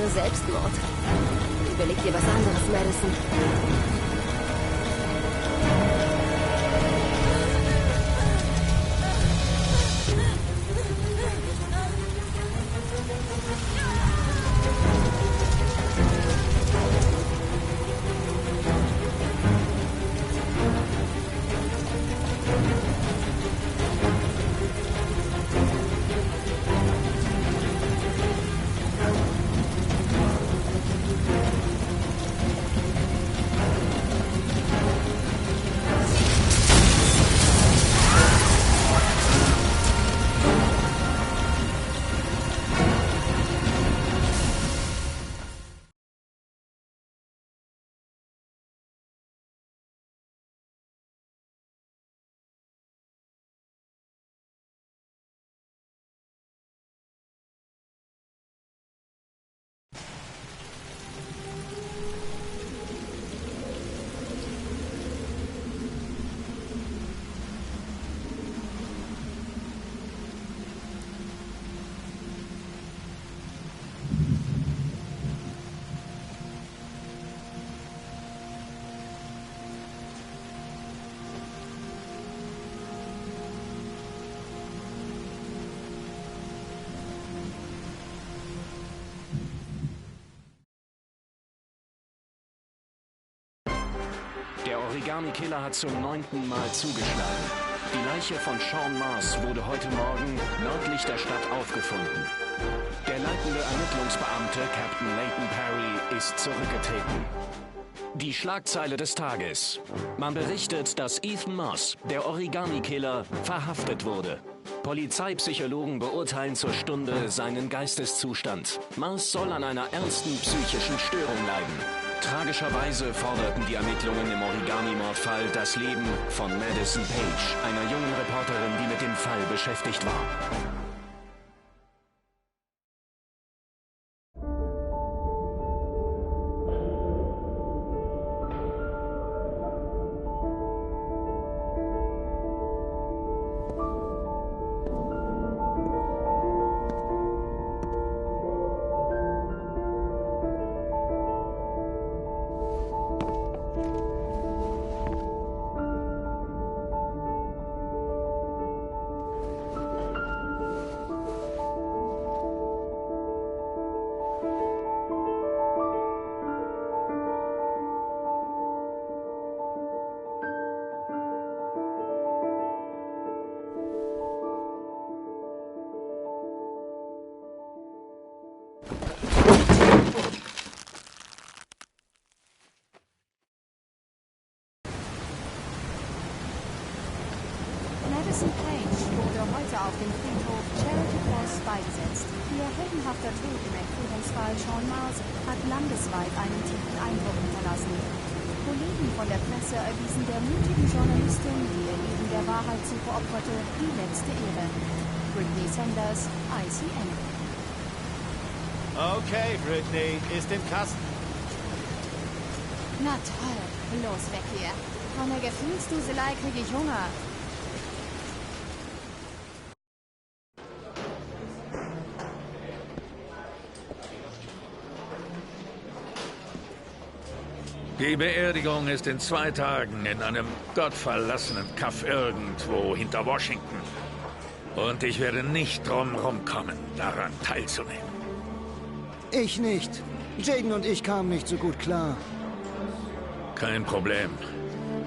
Selbstmord. Überleg dir was anderes, Madison. Der Origami-Killer hat zum 9. Mal zugeschlagen. Die Leiche von Sean Mars wurde heute Morgen nördlich der Stadt aufgefunden. Der leitende Ermittlungsbeamte, Captain Leighton Perry, ist zurückgetreten. Die Schlagzeile des Tages. Man berichtet, dass Ethan Moss, der Origami-Killer, verhaftet wurde. Polizeipsychologen beurteilen zur Stunde seinen Geisteszustand. Moss soll an einer ernsten psychischen Störung leiden. Tragischerweise forderten die Ermittlungen im Origami-Mordfall das Leben von Madison Page, einer jungen Reporterin, die mit dem Fall beschäftigt war. Madison Page wurde heute auf dem Friedhof Charity Cross beigesetzt. Ihr heldenhafter Tod im Entführungsfall Sean Mars hat landesweit einen tiefen Eindruck hinterlassen. Kollegen von der Presse erwiesen der mutigen Journalistin, die ihr Leben der Wahrheitssuche opferte, die letzte Ehre. Britney Sanders, ICN. Okay, Britney, ist im Kasten. Na toll, los weg hier. Von der Gefühlsduselei krieg ich Hunger. Die Beerdigung ist in 2 Tagen in einem gottverlassenen Kaff irgendwo hinter Washington. Und ich werde nicht drum rumkommen, daran teilzunehmen. Ich nicht. Jaden und ich kamen nicht so gut klar. Kein Problem.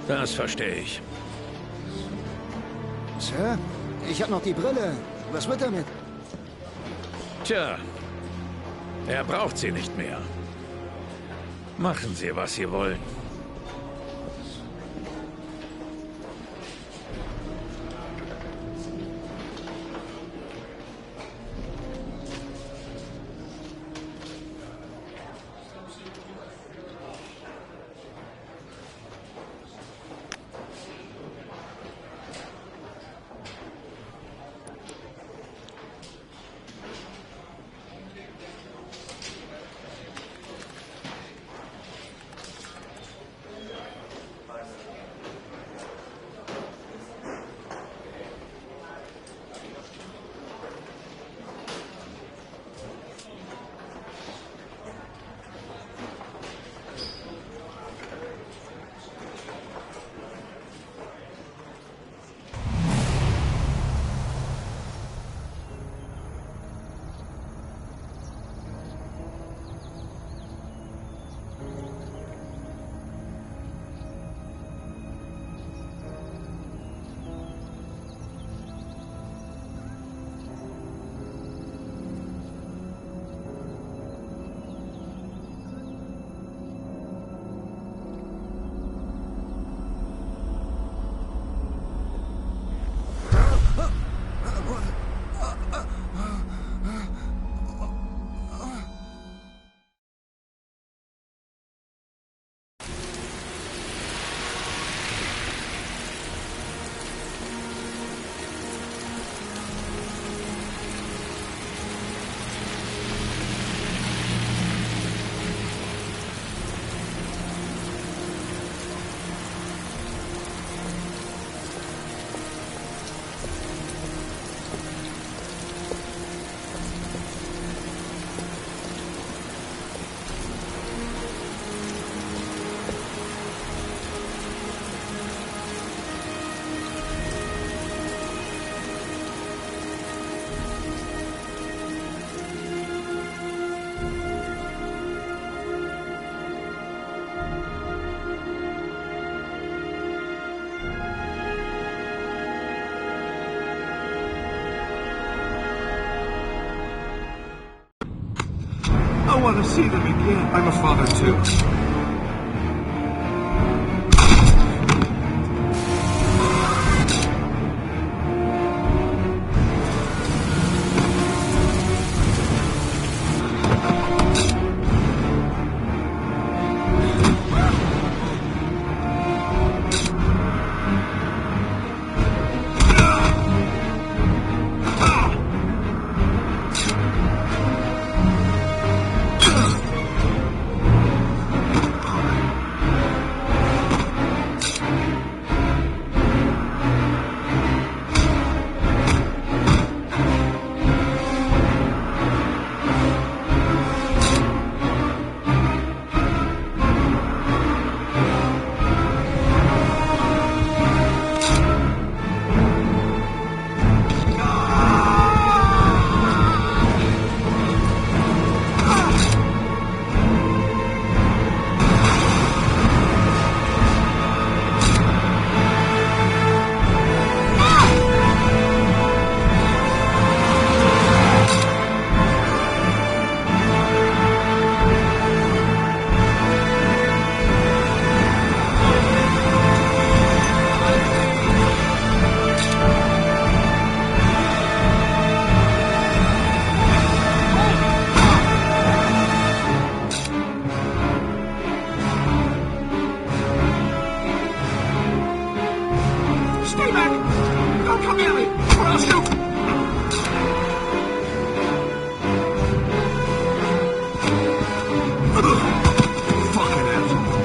Das verstehe ich. Sir, ich hab noch die Brille. Was wird damit? Tja, er braucht sie nicht mehr. Machen Sie, was Sie wollen. I want to see them again. I'm a father too. Stay back! Don't come near me, or I'll shoot! Fucking asshole.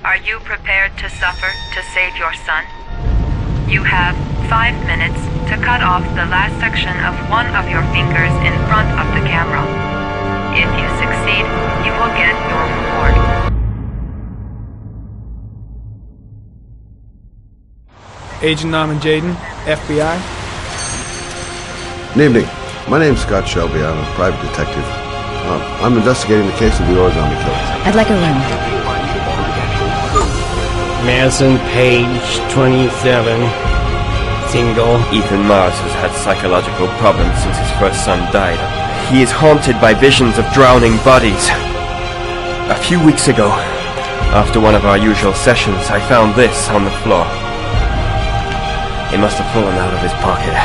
Are you prepared to suffer to save your son? You have 5 minutes to cut off the last section of one of your fingers in front of the camera. If you succeed, you will get your reward. Agent Norman Jaden, FBI. Good evening. My name's Scott Shelby. I'm a private detective. I'm investigating the case of the origami killers. I'd like a room. Madison Page, 27, single. Ethan Mars has had psychological problems since his first son died. He is haunted by visions of drowning bodies. A few weeks ago, after one of our usual sessions, I found this on the floor. It must have fallen out of his pocket.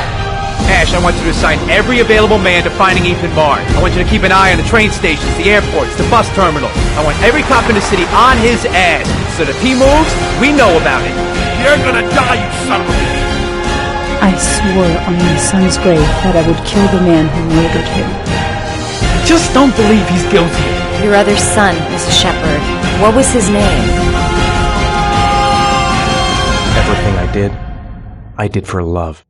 Ash, I want you to assign every available man to finding Ethan Mars. I want you to keep an eye on the train stations, the airports, the bus terminals. I want every cop in the city on his ass, so that if he moves, we know about it. You're gonna die, you son of a bitch! I swore on my son's grave that I would kill the man who murdered him. I just don't believe he's guilty. Your other son, Mrs. Shepherd. What was his name? Everything I did for love.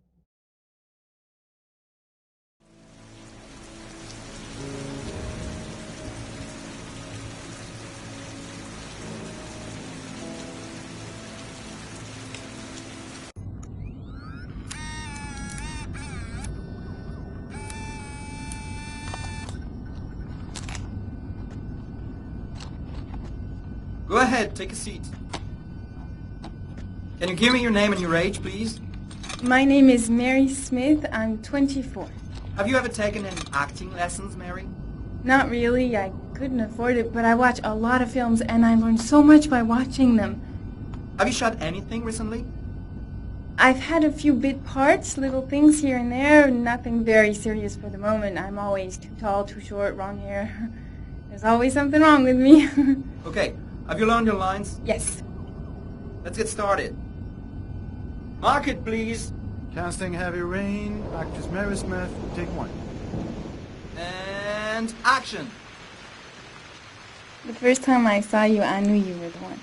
Go ahead, take a seat. Can you give me your name and your age, please? My name is Mary Smith. I'm 24. Have you ever taken any acting lessons, Mary? Not really. I couldn't afford it, but I watch a lot of films and I learn so much by watching them. Have you shot anything recently? I've had a few bit parts, little things here and there, nothing very serious for the moment. I'm always too tall, too short, wrong hair. There's always something wrong with me. Okay, have you learned your lines? Yes. Let's get started. Mark it, please. Casting Heavy Rain, actress Mary Smith, take 1. And action. The first time I saw you, I knew you were the one.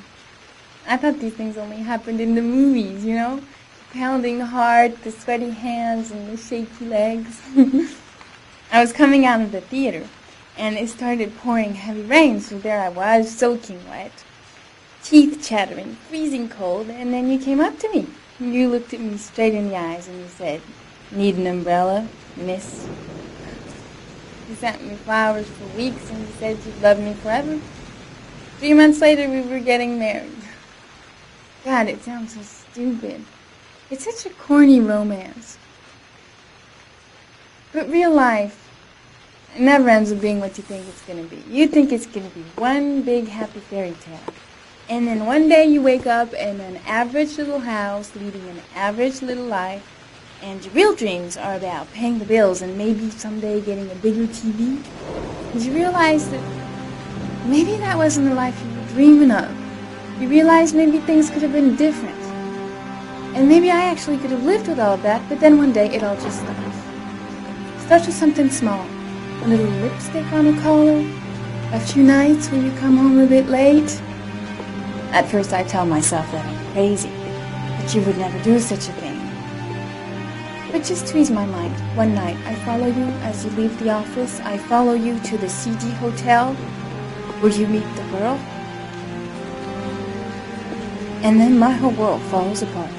I thought these things only happened in the movies, you know? The pounding heart, the sweaty hands, and the shaky legs. I was coming out of the theater, and it started pouring heavy rain, so there I was, soaking wet. Teeth chattering, freezing cold, and then you came up to me. You looked at me straight in the eyes and you said, "Need an umbrella, miss?" You sent me flowers for weeks and you said you'd love me forever. 3 months later we were getting married. God, it sounds so stupid. It's such a corny romance. But real life never ends up being what you think it's going to be. You think it's going to be one big happy fairy tale. And then one day you wake up in an average little house, leading an average little life, and your real dreams are about paying the bills and maybe someday getting a bigger TV. And you realize that maybe that wasn't the life you were dreaming of. You realize maybe things could have been different. And maybe I actually could have lived with all of that, but then one day it all just starts. It starts with something small. A little lipstick on a collar, a few nights when you come home a bit late. At first I tell myself that I'm crazy, that you would never do such a thing. But just to ease my mind, one night I follow you as you leave the office. I follow you to the CD hotel where you meet the girl. And then my whole world falls apart.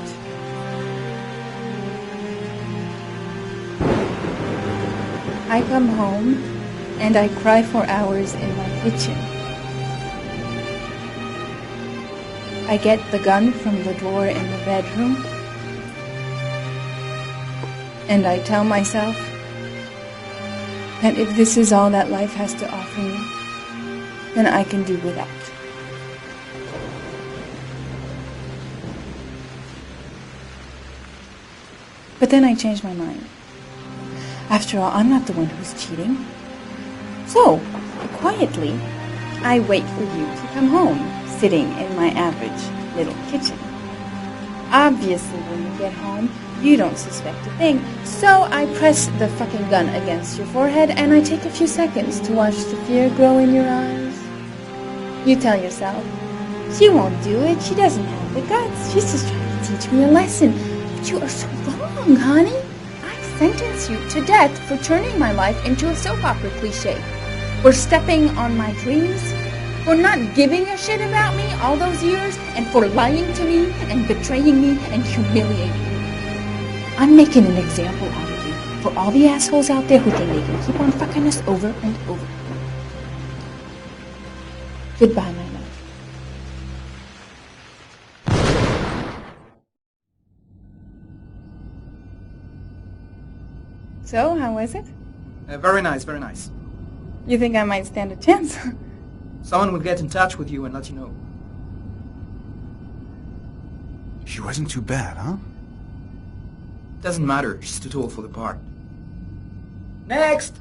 I come home and I cry for hours in my kitchen. I get the gun from the drawer in the bedroom, and I tell myself that if this is all that life has to offer me, then I can do without. But then I change my mind. After all, I'm not the one who's cheating. So, quietly, I wait for you to come home, sitting in my average little kitchen. Obviously, when you get home, you don't suspect a thing. So I press the fucking gun against your forehead and I take a few seconds to watch the fear grow in your eyes. You tell yourself, She won't do it. She doesn't have the guts. She's just trying to teach me a lesson. But you are so wrong, honey. I sentence you to death for turning my life into a soap opera cliche. For stepping on my dreams. For not giving a shit about me all those years. And for lying to me and betraying me and humiliating me. I'm making an example out of you. For all the assholes out there who think they can keep on fucking us over and over. Goodbye, my love. So, how was it? Very nice, very nice. You think I might stand a chance? Someone will get in touch with you and let you know. She wasn't too bad, huh? Doesn't matter, she's too tall for the part. Next!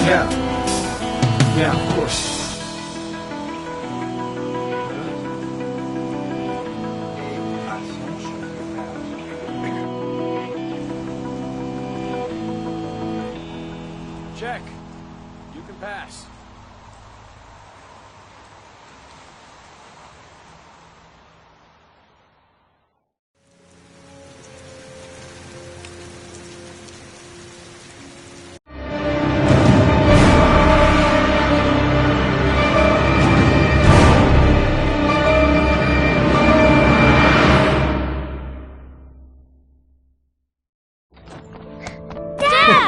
Yeah, of course. Check. You can pass.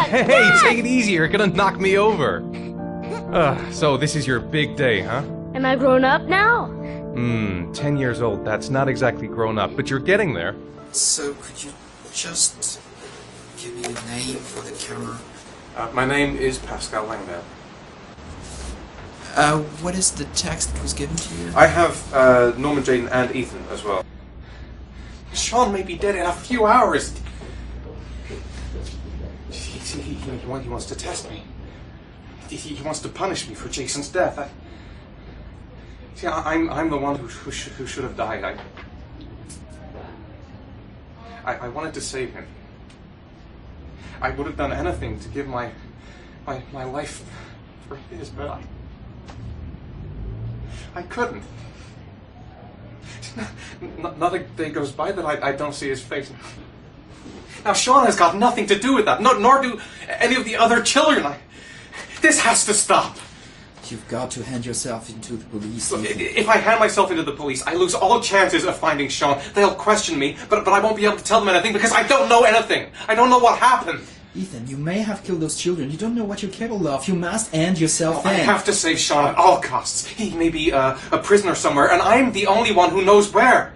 Hey, take it easy, you're gonna knock me over. So this is your big day, huh? Am I grown up now? 10 years old, that's not exactly grown up, but you're getting there. So, could you just give me a name for the camera? My name is Pascal Langdale. What is the text that was given to you? I have Norman, Jaden, and Ethan as well. Sean may be dead in a few hours. He wants to test me. He wants to punish me for Jason's death. I'm the one who should have died. I wanted to save him. I would have done anything to give my life for his, but I couldn't. Not a day goes by that I don't see his face. Now Sean has got nothing to do with that, nor do any of the other children. This has to stop. You've got to hand yourself into the police. Look, if I hand myself into the police, I lose all chances of finding Sean. They'll question me, but I won't be able to tell them anything because I don't know anything. I don't know what happened. Ethan, you may have killed those children. You don't know what you're capable of. You must hand yourself in. I have to save Sean at all costs. He may be a prisoner somewhere, and I'm the only one who knows where.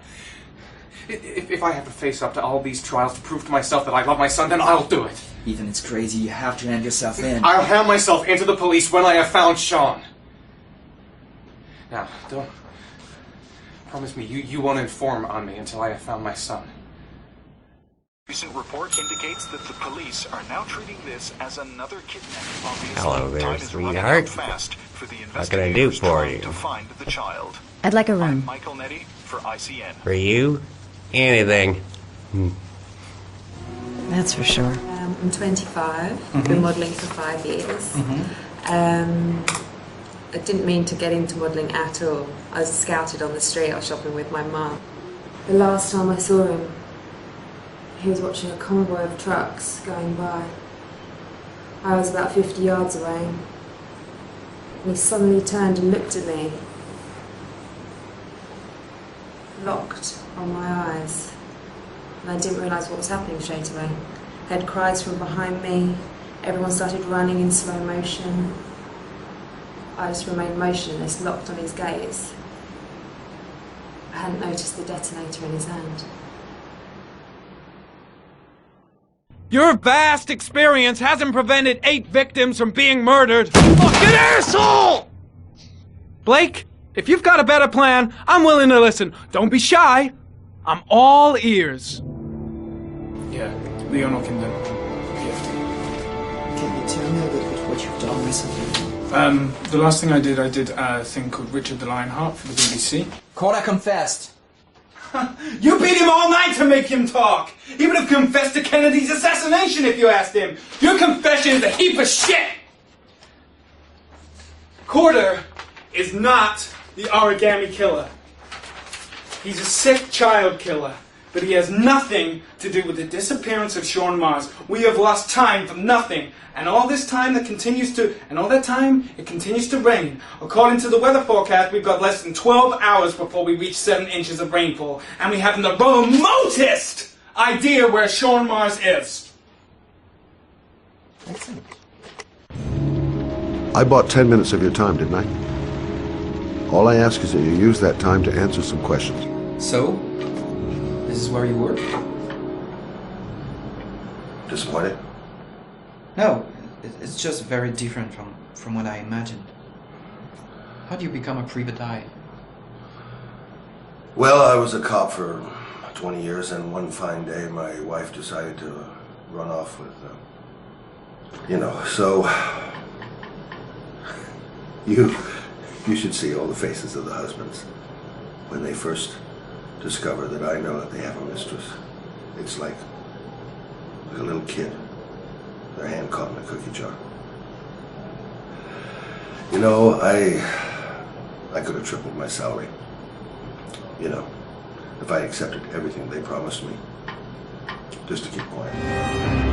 If I have to face up to all these trials to prove to myself that I love my son, then I'll do it. Ethan, it's crazy. You have to hand yourself in. I'll hand myself into the police when I have found Sean. Now, don't... Promise me you won't inform on me until I have found my son. Recent report indicates that the police are now treating this as another kidnapping. Hello there, sweetheart. What can I do for you? To find the child. I'd like a room. I'm Michael Nettie for ICN. For you? Anything. That's for sure. I'm 25. I've been modelling for 5 years. I didn't mean to get into modelling at all. I was scouted on the street. I was shopping with my mum. The last time I saw him, he was watching a convoy of trucks going by. I was about 50 yards away. And he suddenly turned and looked at me. Locked on my eyes. And I didn't realise what was happening straight away. I heard cries from behind me. Everyone started running in slow motion. I just remained motionless, locked on his gaze. I hadn't noticed the detonator in his hand. Your vast experience hasn't prevented 8 victims from being murdered. Fucking asshole! Blake, if you've got a better plan, I'm willing to listen. Don't be shy. I'm all ears. Yeah, Leon Ockenden. Can you tell me a little bit what you've done recently? The last thing I did a thing called Richard the Lionheart for the BBC. Corda confessed. You beat him all night to make him talk. He would have confessed to Kennedy's assassination if you asked him. Your confession is a heap of shit. Corda is not the origami killer. He's a sick child killer, but he has nothing to do with the disappearance of Sean Mars. We have lost time for nothing, and all this time it continues to rain. According to the weather forecast, we've got less than 12 hours before we reach 7 inches of rainfall, and we haven't the remotest idea where Sean Mars is. Excellent. I bought 10 minutes of your time, didn't I? All I ask is that you use that time to answer some questions. So, this is where you work? Disappointed? No, it's just very different from what I imagined. How do you become a private-eye? Well, I was a cop for 20 years, and one fine day my wife decided to run off with, so You should see all the faces of the husbands when they first discover that I know that they have a mistress. It's like a little kid, their hand caught in a cookie jar. You know, I could have tripled my salary. You know, if I accepted everything they promised me, just to keep quiet.